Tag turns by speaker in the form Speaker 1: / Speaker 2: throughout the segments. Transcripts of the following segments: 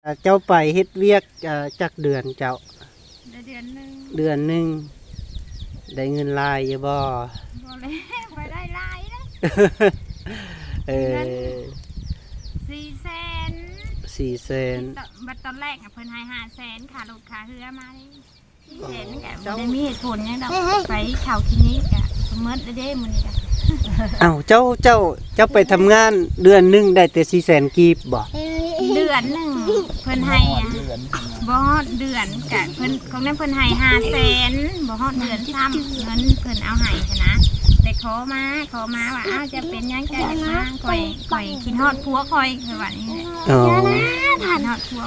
Speaker 1: เจ้าไปเฮ็ดเวียกจักเดือนเจ้า
Speaker 2: เดือนหนึ่ง
Speaker 1: ได้เงินลายอยู่บ่
Speaker 2: เลยไปได้ลายนะ400,000บัดตอนแรกเพิ่นให้500,000ค่ะรถค่าเรือมาเลย400,000ก็บ่ได้มีเหตุผลหยังดอกไปเข้าคลินิกก็หมดเด้มื้อนี้ก็
Speaker 1: อ้าวเจ้าไปทำงานเดือนนึงได้แต่400,000กีบบ่
Speaker 2: เดือนนึงเพิ่นให้บ่ฮอดเดือนกะเพิ่นของนั้นเพิ่นให้500,000บ่ฮอดเดือนซ้ำเงินเพิ่นเอาให้นะแต่ขอมาว่าอ้าวจะเป็นหยังจะมาข่อยคิดฮอดผัวข่อยคือว่านี่แหละ
Speaker 1: อ๋อ
Speaker 2: ผ่านฮอดผัว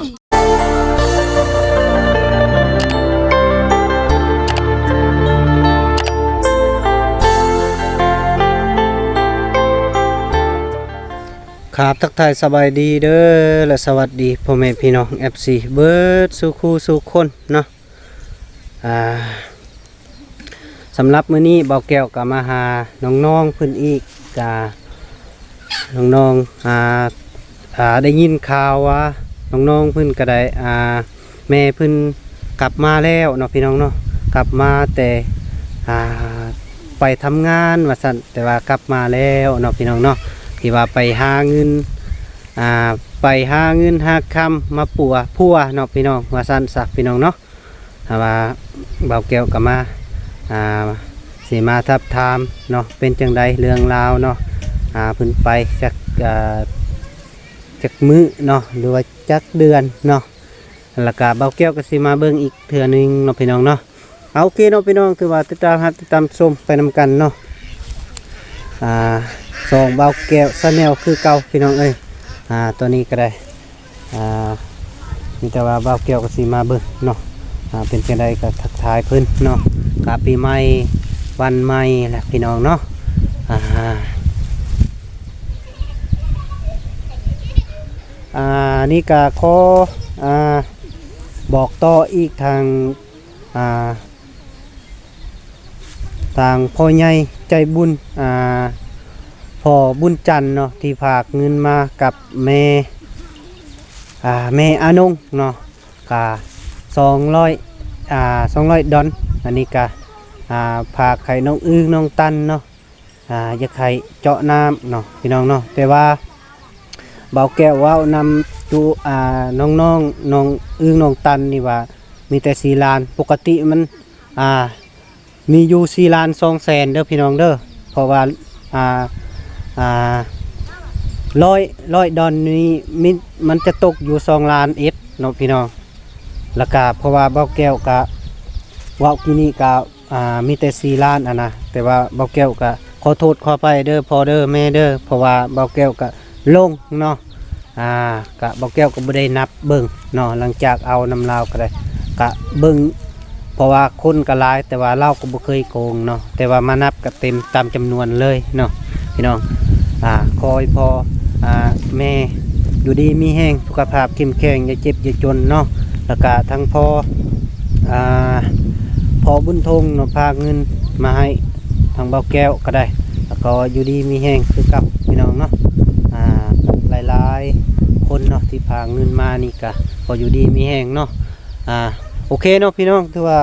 Speaker 1: ครับทักทายสบายดีเด้อและสวัสดีพ่อแม่พี่น้อง FC เบิร์ดสู่คู่สู่คนเนาะสำหรับมื้อนี้เบาแก้วก็มาหาน้องๆเพิ่นอีกกะน้องๆได้ยินข่าวว่าน้องๆเพิ่นก็ได้แม่เพิ่นกลับมาแล้วเนาะพี่น้องเนาะกลับมาแต่ไปทำงานว่าซั่นแต่ว่ากลับมาแล้วเนาะพี่น้องเนาะที่ว่าไปหาเงินหาคำมาปัวพัวเนาะพี่น้องว่าซั่นสักพี่น้องเนาะถ้าว่าเบาแก้วก็มาสิมาทับทามเนาะเป็นจังใดเรื่องราวเนาะเพิ่นไปจักมื้อเนาะหรือว่าจักเดือนเนาะแล้วก็เบาแก้วก็สิมาเบิ่งอีกเทื่อนึงเนาะพี่น้องเนาะเอาโอเคเนาะพี่น้องคือว่าติดตามชมไปนำกันเนาะสองเบาแก้วซะแนวคือเก่าพี่น้องเอ้ยตัวนี้ก็ได้มีแต่ว่าเบาแก้วก็สิมาเบิ่งเนาะเป็นจังได๋ก็ทักทายเพิ่นเนาะกะปีใหม่วันใหม่แหละพี่น้องเนาะนี่ก็ขอบอกต่ออีกทางพ่อใหญ่ใจบุญพ่อบุญจันทร์เนาะที่ฝากเงินมากับแม่อานงเนาะกะ200 ดอลอันนี้กะฝากไข่น้องอึ้งน้องตันเนาะอยากไข่เจาะน้ำเนาะพี่น้องเนาะแต่ว่าเบาแก้วว่านำดูน้องอึ้งน้องตันนี่ว่ามีแต่4 ล้านปกติมันมีอยู่4 ล้าน2แสนเด้อพี่น้องเด้อเพราะว่าร้อยดอนนี้มันจะตกอยู่2 ล้านเอสเนาะพี่น้องแล้วก็เพราะว่าเบาแก้วกะว่ากินี่กะมีแต่4 ล้านนะแต่ว่าเบาแก้วกะขอโทษขอไปเด้อพ่อเด้อแม่เด้อเพราะว่าเบาแก้วกะลงเนาะกะเบาแก้วก็บ่ได้นับเบิ่งเนาะหลังจากเอาน้ำลาวก็ได้กะเบิ่งเพราะว่าคนก็หลายแต่ว่าเราก็บ่เคยโกงเนาะแต่ว่ามานับก็เต็มตามจำนวนเลยเนาะพี่น้องคอยพอแม่อยู่ดีมีแห้งสุขภาพเข้มแข็งอย่าเจ็บอย่าจนเนาะแล้วก็ทั้งพอบุญทงเนาะพาเงินมาให้ทางเบาแก้วก็ได้แล้วก็อยู่ดีมีแห้งคือกับพี่น้องเนาะหลายๆคนเนาะที่พาเงินมานี่ก็พออยู่ดีมีแห้งเนาะโอเคเนาะพี่น้องถือว่า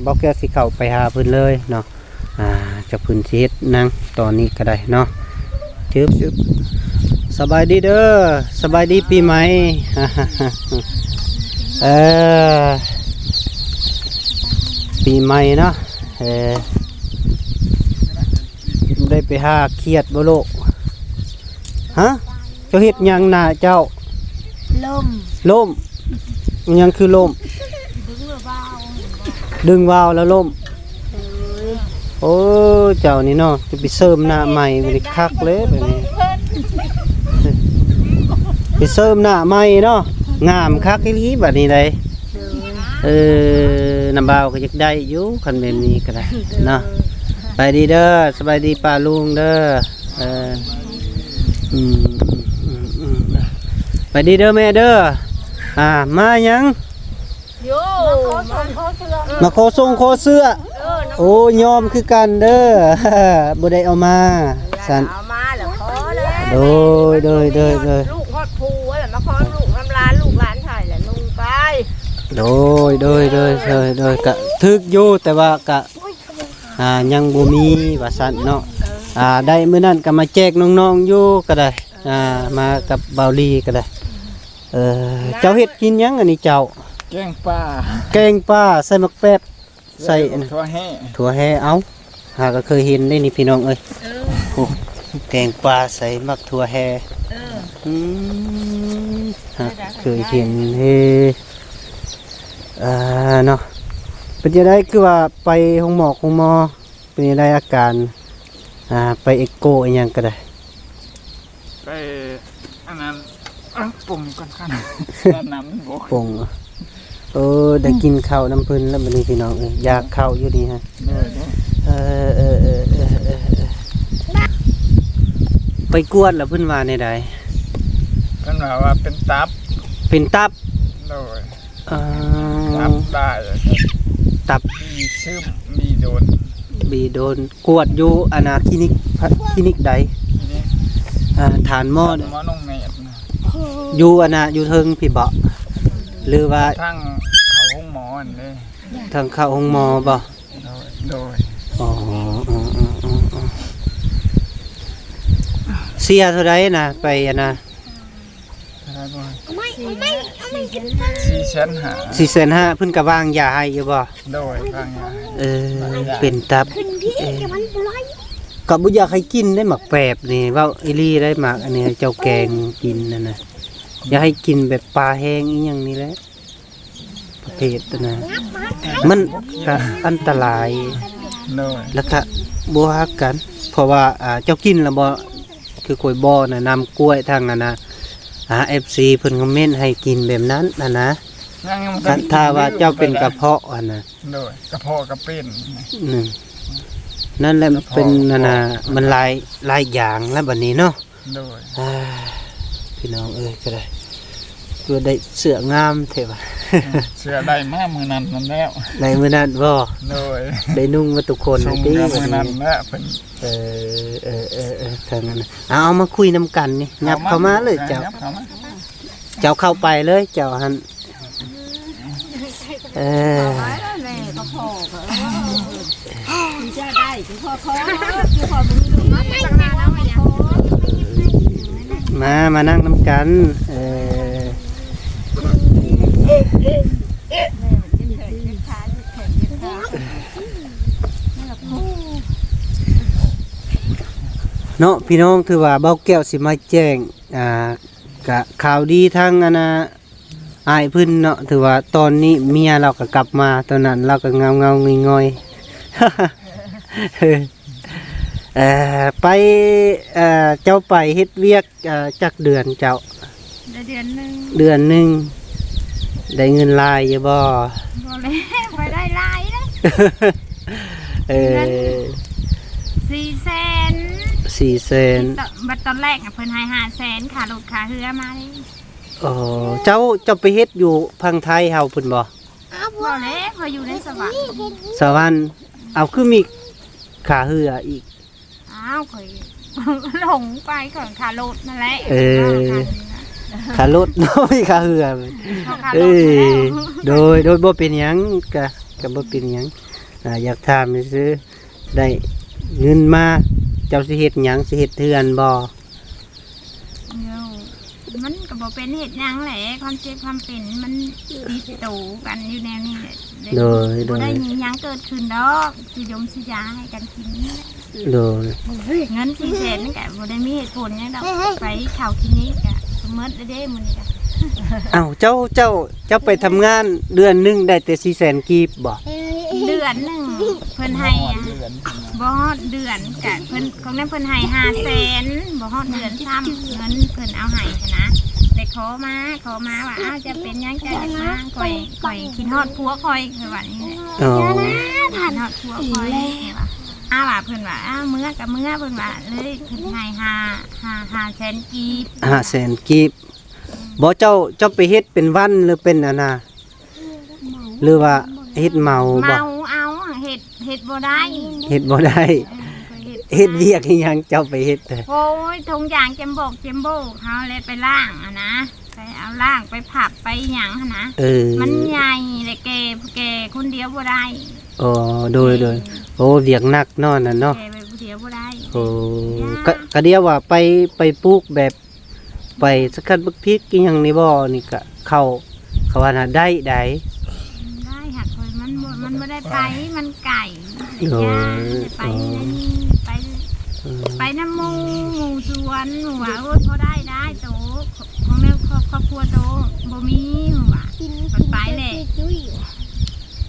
Speaker 1: เบาแก้วสิเข้าไปหาเพิ่นเลยเนาะจะพื้นที่นั่งตอนนี้ก็ได้เนาะชึบสบายดีเด้อสบายดีปีใหม่ปีใหม่เนาะได้ไปหาเครียดบ่โลกฮะเจ้าเฮ็ดหยังน่ะเจ้าล่มยังคือล่มดึงวาวแล้วล่มโอ้เจ้านี่เนาะจะไปเสริมหน้าใหม่บริคักเลยแบบนี้ไปเสริมหน้าใหม่เนาะงามคักอีหลีแบบนี้เลยน้ำเบาก็อยากได้อยู่คันแบบนี้ก็ได้เนาะไปดีเด้อสบายดีป้าลุงเด้อไปดีเด้อแม่เด้อมายังมาขอส่งขอเสื้อโอ้ยอมคือกันเด้อบ่ได้เอามาสั่น
Speaker 3: เอามาแล้วขอเลย
Speaker 1: โดย
Speaker 3: ลูกฮอดภูแล้วมาขอลูกน้ำร้านลูกหลานไทย
Speaker 1: โดยก็ถึกอยู่แต่ว่าก็ยังบ่มีว่าซั่นเนาะได้มื้อนั้นก็มาแจกน้องๆอยู่ก็ได้มากับเบาลีก็ได้เจ้าเฮ็ดกินหยังอันนี้เจ้า
Speaker 3: แกงปลา
Speaker 1: ใส่มักแป๊บใส่
Speaker 3: ถั่วแห่
Speaker 1: เอาก็เคยเห็นได้นี่พี่น้องเอ้ยโอ้แกงปลาใส่มักถั่วแห่เคยเห็นเนาะเป็นยังไงคือว่าไปห้องหมอเป็นยังไงอาการไปเอ็กโกอีหยังก็ได้
Speaker 3: ไปอันนั้นปุ่มก่อนกันน้ำบก
Speaker 1: ปุ่มได้กินข้าวน้ำพึ่นแล้วบัดนี้พี่น้องอยากข้าวอยู่นี่ฮะไปกวดแล้วเพิ่นว่าในใด
Speaker 3: เพิ่นว่าเป็นตับโดยตับได้
Speaker 1: ตับ
Speaker 3: มีซึมบีโดน
Speaker 1: กวดอยู่คลินิกใดฐานหม้อ
Speaker 3: น้องเมธ
Speaker 1: อยู่อยู่เทิงพี่เบาะหรือว่า
Speaker 3: ทางเข้าห้องหมอนี่
Speaker 1: ทางเข้าห้องหมอบ่
Speaker 3: โดย
Speaker 1: เสียเท่าไรนะไป4,500,000เพิ่นก็วางยาให้อยู่บ่
Speaker 3: โดยวางยา
Speaker 1: เป็นตับก็บ่อยากให้กินได้หมักแปบนี่เว้าอีหลีได้หมักอันนี้เจ้าแกงกินนั่นน่ะอย่าให้กินแบบปลาแห้งอีหยังนี่แหละประเภทนะมันก็อันตรายแล้วก็บ่ฮักกันเพราะว่าเจ้ากินแล้วบ่คือก๋วยบ่น่ะนำกล้วยทางFC เพิ่นคอมเมนต์ให้กินแบบนั้นนะถ้าว่าเจ้าเป็นกระเพาะ
Speaker 3: โดยกระเพาะก็เป็น
Speaker 1: นั่นแหละเป็นมันหลายอย่างแล้วบัดนี้เนาะ
Speaker 3: โดย
Speaker 1: พี่น้องก็ได้ตัวได้เสื้องามเถอะ
Speaker 3: เสื้อได้มามื้อนั้นนั่นแล้ว
Speaker 1: ได้มื้อนั้นบ่
Speaker 3: โดย
Speaker 1: ได้นุ่งมาทุกคน
Speaker 3: ติมื้อนั้นแล้วเพิ่น
Speaker 1: ทางนั้นเอามาคุยนำกันนี่ยับเข้ามาเลยเจ้าเข้าไปเลยเจ้าหั่นมานั่งน้ำกันเนาะพี่น้องถือว่าเบ้าแก้วสิมาแจ้งกะข่าวดีทั้งอายพื้นเนาะถือว่าตอนนี้เมียเราก็กลับมาตอนนั้นเราก็เงาง่อยไปเจ้าไปเฮ็ดเวียกจักเดือนเจ้า
Speaker 2: เดือนห
Speaker 1: นึ่งได้เงินลายอยู่บ่
Speaker 2: เลยไปได้ลาย400,000บัดตอนแรกเพิ่นให้500,000ค่ารถค่าเรือมาเลย
Speaker 1: เจ้าไปเฮ็ดอยู่พังไทยเฮาเพิ่นบ่
Speaker 2: บ่แล้วพออยู่ในสวรร
Speaker 1: ค์เอาคือมีค่าเรืออีก
Speaker 2: ข่อยหลงไปก่อนค่ารถนั่นแหละ
Speaker 1: ค่ารถน้อยค่าเรือโดยบ่เป็นหยังก็บ่เป็นหยังอยากถามซื้อได้เงินมาเจ้าสิเฮ็ดหยังสิเฮ็ดเทือนบ่
Speaker 2: มันก็บ่เป็นเฮ็ดหยังแหละความเจ็บความเป็นมันติดตูกันอยู่แนวนี้
Speaker 1: โดย
Speaker 2: บ่ได้มีหยังเกิดขึ้นดอกสิยมสิยาให้กันกิน
Speaker 1: โดย
Speaker 2: เงิน400,000นั่นก็บ่ได้มีเหตุผลหยังดอกไปเข้าคลินิกก็หมดเด้มื้อนี้ก็
Speaker 1: เจ้าไปทำงานเดือนนึงได้แต่400,000กีบบ่
Speaker 2: เดือนนึงเพิ่นให้บ่ฮอดเดือนกะเพิ่นของนั้นเพิ่นให้500,000บ่ฮอดเดือนซ้ำเงินเพิ่นเอาให้นะได้ขอมาว่าจะเป็นหยังจะมาข่อยคิดฮอดผัวข่อยคือว่านี่แหละผ่านฮอดผัวข่อยว่าว่าเพิ่นว่าเมื่อกับเมื่อเพิ่นว่าเลยเพิ่นให้500,000กีบ
Speaker 1: 500,000กีบบ่เจ้าไปเฮ็ดเป็นวันหรือเป็นหรือว่าเฮ็ดเมาบ่
Speaker 2: เอาเฮ็ดบ่ได้
Speaker 1: เฮ็ดเวียกอีหยังเจ้าไปเฮ็ด
Speaker 2: โอ้ยทงยางเจมโบกเฮาเลยไปล้างนะไปเอา ล่างไปผับไปหยังหั่นนะ มันใหญ่แต่แกคนเดียวบ่ได้
Speaker 1: อ๋อโดยโอ้เวียกหนักเนาะนั่นเนาะ
Speaker 2: แกไปคนเดียวบ่ได้
Speaker 1: โอ้ก็เดียวว่าไปปลูกแบบไปสกัดบักพริกกินหยังนี่บ่นี่ก็เขาว่าน่ะได้
Speaker 2: หักคนมันบ่ได้ไปมันไก่ไปไปน้ำหมูสวนว่าโอ้พอได้โตของแนวครอบครัวโตบ่มีว่ามันไปแหละ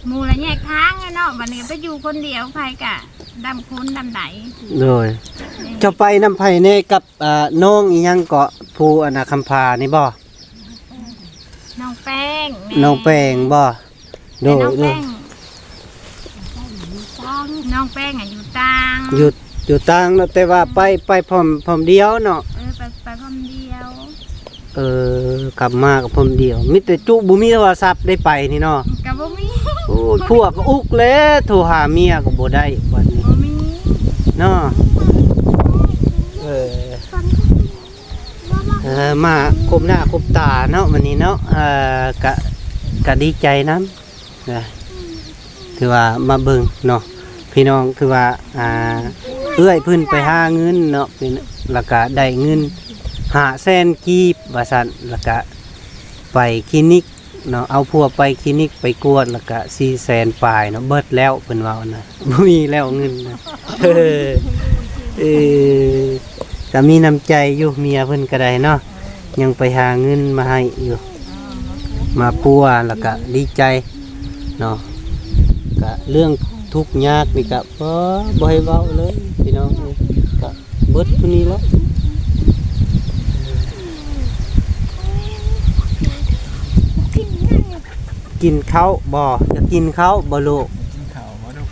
Speaker 2: หมู่ละแยกทางเนาะบัดนี้ไปอยู่คนเดียวไผกะดำคุณดำได
Speaker 1: เลยจะไปน้ำไผแน่กับน้องอีหยังเกาะภูอนาคัมพานี่บ่
Speaker 2: น้องแป้ง
Speaker 1: บ่โดย
Speaker 2: น้องแป้งอยู่ต่าง
Speaker 1: อยู่ต่างแต่ว่าไปพร้อมเดียวเนาะ
Speaker 2: ไปพร้อมเดียว
Speaker 1: กลับมากับพร้อมเดียวมีแต่จุบ่มีโทรศัพท์ได้ไปนี่เนาะ
Speaker 2: ก็บ่มี
Speaker 1: โอ้พวกก็อุกแล้วโทรหาเมียก็บ่ได้บัดนี้
Speaker 2: บ่มี
Speaker 1: เนาะมาคบหน้าคบตาเนาะวันนี้เนาะก็ดีใจนำนะถือว่ามาเบิ่งเนาะพี่น้องคือว่าเอื้อยเพิ่นไปหาเงินเนาะแล้วก็ได้เงิน500,000กีบว่าซั่นแล้วก็ไปคลินิกเนาะเอาพวกไปคลินิกไปกวดแล้วก็400,000ปลายเนาะเบิดแล้วเพิ่นว่านะบ่มีแล้วเงินนะก็มีน้ำใจอยู่เมียเพิ่นก็ได้เนาะยังไปหาเงินมาให้อยู่มาปัวแล้วก็ดีใจเนาะก็เรื่องทุกข์ยากนี่ก็บ่ให้เว้าเลยพี่น้องก็เบิดผู้นี้แล้วกินข้าวบ่อยากกินข้าวบ่ลูก
Speaker 3: กินข้าวบ่ลูก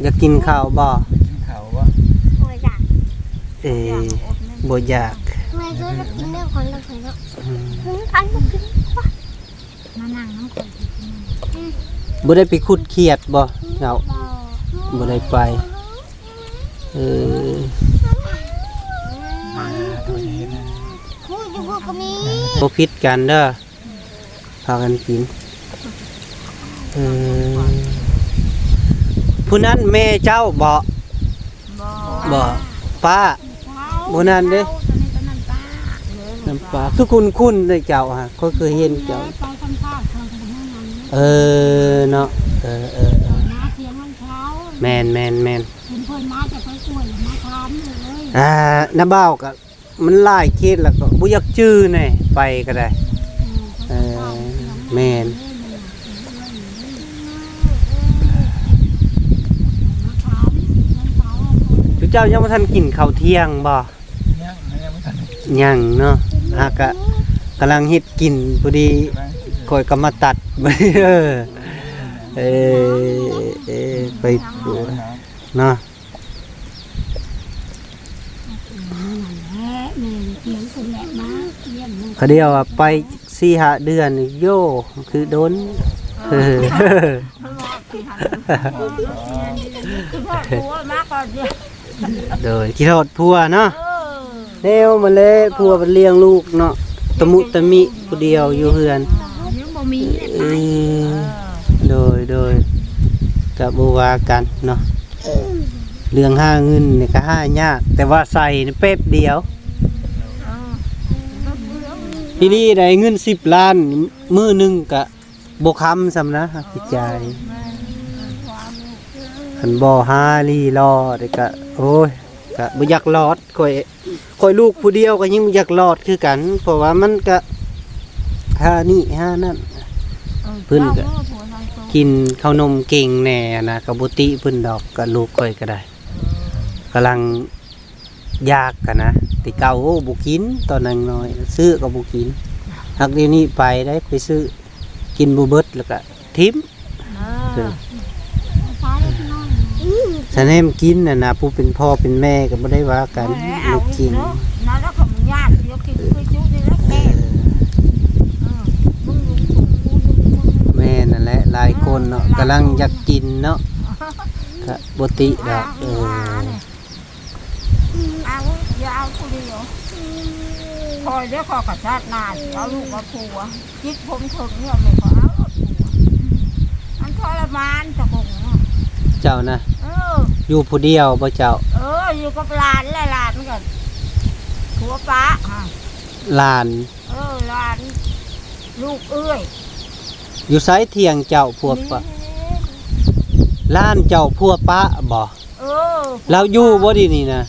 Speaker 1: อยากกินข้าวบ่
Speaker 3: กินข้าวบ่
Speaker 2: บ่อยาก
Speaker 1: บ่อยาก
Speaker 2: ไม่เคยกินเรื่องของเราเนาะอันบ่กินมานั่งน้ำคน
Speaker 1: บ่ได้ไปขุดเขียดบ่เนาะบ่ได้ไปบ่ผิดกันเด้อพากันกินผู้นั้นแม่เจ้าบ่ป้าผู้นั้นเด้น้ำปลาคือคุณได้เจ้าฮะก็เคยเห็นเจ้าเนาะแม่นน้าบ่าวก็มันหลายเคสแล้วก็บ่อยากจื้อแน่ไปก็ได้แม่นเจ้ายังบ่ทันกินข้าวเที่ยงบ่ยังเนาะกะกำลังเฮ็ดกินพอดีค่อยก็มาตัดไปเนาะเขาเดียวว่าไป 4-5 เดือนโย่คือโดนโดยคิดทอดพัวเนาะเร็วมาเลยพัวมันเลี้ยงลูกเนาะตะมุตะมิผู้เดียวอยู่เฮือนโดยกับบัวกันเนาะเรื่องห้าเงินเนี่ยก็ห้ายากแต่ว่าใส่เป๊บเดียวที่นี่ได้เงิน10 ล้านมื้อนึงกะบ่ค้ำซ้ำนะพี่ใจคันบ่หาลีรอได้ก็โอ้ยก็บ่อยากรอดค่อยลูกผู้เดียวก็ยังบ่อยากรอดคือกันเพราะว่ามันก็หานี่หานั่นเพิ่นก็กินข้าวนมเก่งแน่นะก็บ่ติเพิ่นดอกก็ลูกค่อยก็ได้กำลังยากกันนะแต่เก่าโอ้บ่กินตอนนั้นน้อยซื้อก็บ่กินหักเดี๋ยวนี้ไปได้ไปซื้อกินบ่เบิดแล้วก็ทิ้มฉันให้มันกินนะผู้เป็นพ่อเป็นแม่ก็ไม่ได้ว่ากันลูกกินแม่นั่นแหละหลายคนเนาะกำลังอยากกินเนาะก็ปกติดอก
Speaker 4: คอยเดี๋ยวขอกระชากนานเอาลูกมาผัวคิดผมถึงเนี่ยไม่ขอเอาลูกผัวมันทรมานตะกงเนาะ
Speaker 1: เจ้านะ
Speaker 4: อ
Speaker 1: อยู่ผู้เดียวบ่เจ้า
Speaker 4: อยู่กับหลานและหลานก็ผัวป้า
Speaker 1: หลาน
Speaker 4: หลานลูกเอ้ย
Speaker 1: อยู่ไสเถียงเจ้าพวกปะหลานเจ้าพัวปะบ่เราอยู่บ่ดีนี่นะ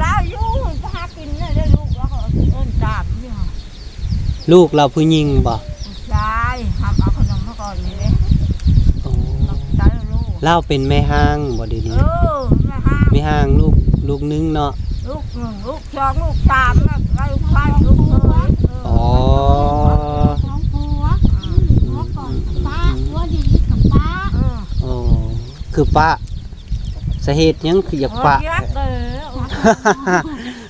Speaker 4: แล้วอยู่หากินได้ลูกแล้วก็เอิ้นตามนี่ค่ะ
Speaker 1: ลูกเราผู้หญิงบ่
Speaker 4: ใช่ทำเอาขนมมาก่อนนี่เลย
Speaker 1: โอ้
Speaker 4: ตายลูก
Speaker 1: เราเป็นแม่ห้างบ่ดีนี่
Speaker 4: แม่ห้าง
Speaker 1: แม่ห้างลูกนึงเนาะ
Speaker 4: ลูกหนึ่งลูกสองลูกสามแล้วลูกพันลูกเอ้ย
Speaker 1: อ๋อ
Speaker 5: ของผัวผัวก่อนป้าผัวดีกับป้า
Speaker 1: โอ้คือปะสาเหตุหยังคืออยากปะ
Speaker 4: ยักษ์เลย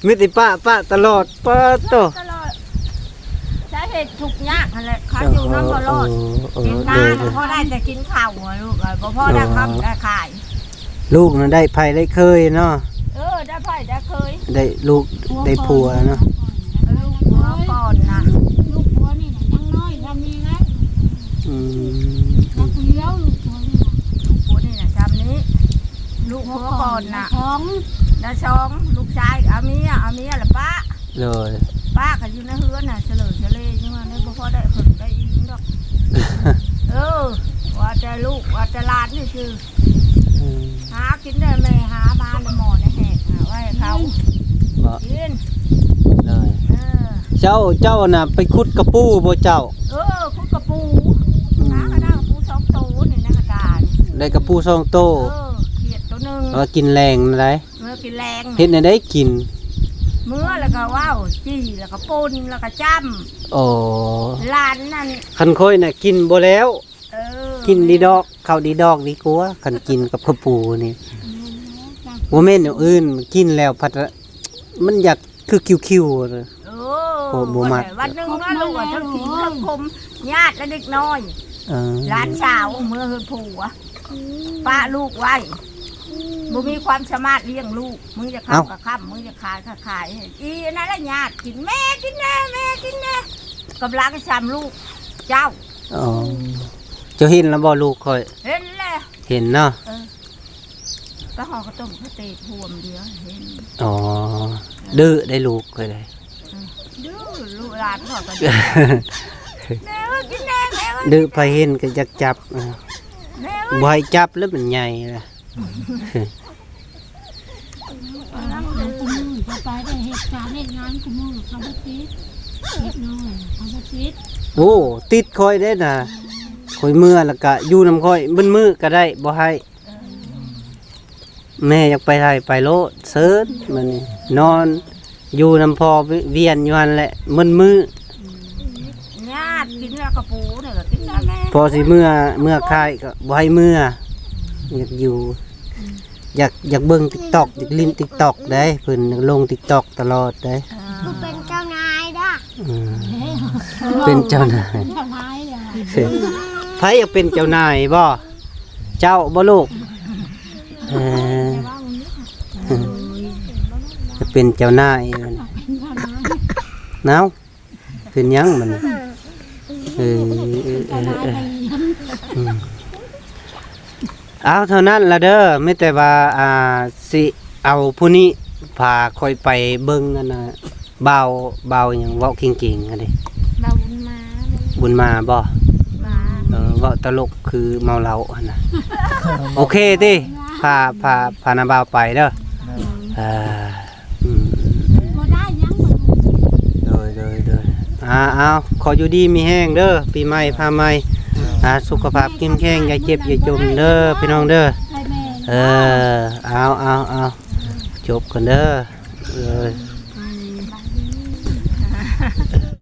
Speaker 1: มิติปะตลอดปะโต
Speaker 4: ตลอดสาเหตุทุกข์ยากนั่นแหละเขาอยู่น้ำตลอด
Speaker 1: เอ
Speaker 4: กิน
Speaker 1: อ
Speaker 4: นา
Speaker 1: เด้อ
Speaker 4: พ่อได้แต่กินข้าวอะลูกบ่พ่อได้ครับได้ขาย
Speaker 1: ลูกนั้นได้ไผได้เคยเนาะ
Speaker 4: ได้ไผ่ได้เคย
Speaker 1: ได้ลูกได้ผัวเนาะ
Speaker 4: ลูกหัวก่อนนะ
Speaker 5: ลูกผัวนี่นะยังน้อยทำมีไง
Speaker 1: อืม
Speaker 5: แล้วคุยแล้วลูกผัวนี่นะ
Speaker 4: ลูกหัวนี่นะจำนี้ ลูกหัวก่อนนะ
Speaker 5: ท้อง
Speaker 4: แล้วสองลูกชายอาเมียละป้า
Speaker 1: เลย
Speaker 4: ป้าก็อยู่ในเฮือนน่ะเฉลยเฉลยยังว่าได้บ่พอได้ผลได้อีกดอกว่าแต่ลูกว่าแต่หลานนี่คือ
Speaker 1: อืม
Speaker 4: หากินได้แม่หามาในหม้อในแหกไว้ให้เขา
Speaker 1: บ่
Speaker 4: กิน
Speaker 1: เลย เจ้าน่ะไปขุดกระปูบ่เจ้า
Speaker 4: คุณกระปูหากระด้างปูสองตัวนี่นะกระดาน
Speaker 1: ได้กระปูสองโต
Speaker 4: เขียดตัวหนึง
Speaker 1: ว่ากินแรงนะได้
Speaker 4: เมื่อกินแรง
Speaker 1: เฮ็ดให้ได้กิน
Speaker 4: เมื่อแล้วก็ว้าวจี้แล้วก็ปุนแล้วก็จ้
Speaker 1: โอ้
Speaker 4: ำหลานนั่น
Speaker 1: คันค่อยน่ะกินบ่แล้ว กินดีดอกข้าวดีดอกดีกว่าคันกินกับกระปูนี่บ่แม่นอย่างอื่นกินแล้วพัดละมันอยากคือคิวๆเลย โอ้บ่มัก
Speaker 4: วันหนึงนะลูกว่าทั้งผีทั้งคมญาติและเด็กน้อย
Speaker 1: เออ
Speaker 4: หลานสาวเมื่อเฮือนผัวป้าลูกไว้บ่มีความสามารถเลี้ยงลูกมึงจะข้ามกับข้ามมึงจะขายก็ขายอีนั่นแหละญาติกินแม่กินแน่แม่กินแน่กำลังซ้ำลูกเจ้า
Speaker 1: อ๋อเจ้าเห็นแล้วบ่ลูกค่อย
Speaker 4: เห็นแล้ว
Speaker 1: เห็นเนาะ
Speaker 4: ก็ห่อข้าวต้มข้าวเตะพวมเดียวเห็น
Speaker 1: อ๋อดื้อได้ลูกค่อยได้
Speaker 4: ดื้อลูกหลานพ่อก็ดื้อแม่ว่ากินแน่แม่ว่า
Speaker 1: ดื้อไปเห็นก็อยากจับ
Speaker 4: แม่
Speaker 1: บ่ให้จับแล้วมันใหญ่ล่ะ
Speaker 5: แล้วหากูมือจะไปได้เหตุการณ์เหตุงานกูมือเขาไม่ติดเล็กน้อยเขาไม่ติด
Speaker 1: โอ้ติดค่อยได้น่ะค่อยเมื่อแล้วก็อยู่นำค่อยบึ้นมือก็ได้บ่ให้แม่อยากไปไทยไปโลดเซิร์ชมันนี่นอนอยู่นำพอเวียนอยู่หั่นแหละมึนมือ
Speaker 4: ญาติกินแล้วกระปูเนี่ยก็กินแล้วแม่
Speaker 1: พอสิเมื่อคายก็บ่ให้เมื่ออยากอยู่ อยากเบิ่ง TikTok อยากลิ้น TikTok ได้เพิ่นลง TikTok ตลอดได้
Speaker 5: กูเป็นเจ้านายด้ะ
Speaker 1: อืมเป็นเจ้านาย
Speaker 5: เจ้านายเลย
Speaker 1: ไผอยากเป็นเจ้านายบ่เจ้าบ่ลูกจะเป็นเจ้านายมันเนาเป็นหยังมันเอาเท่านั้นละเด้อไม่แต่ว่าสิเอาผู้นี้พาค่อยไปเบิ่งอันน่ะเบาหยังเว้าเก่งๆอันนี้
Speaker 2: บาวุนมา
Speaker 1: บุญมาบ่
Speaker 2: มา
Speaker 1: เว้าตลกคือเมาเหล้าหั่นน่ะ โอเคติพานาบ่าวไปเด้ออืม
Speaker 5: บ่ได้ยังบ่
Speaker 1: โดยเอาขออยู่ดีมีแห้งเด้อปีใหม่พาใหม่สุขภาพเข้มแข็งอย่าเจ็บอย่าจมเด้อพี่น้องเด้อ
Speaker 5: ได้แม่
Speaker 1: เอาจบกันเด้อเลย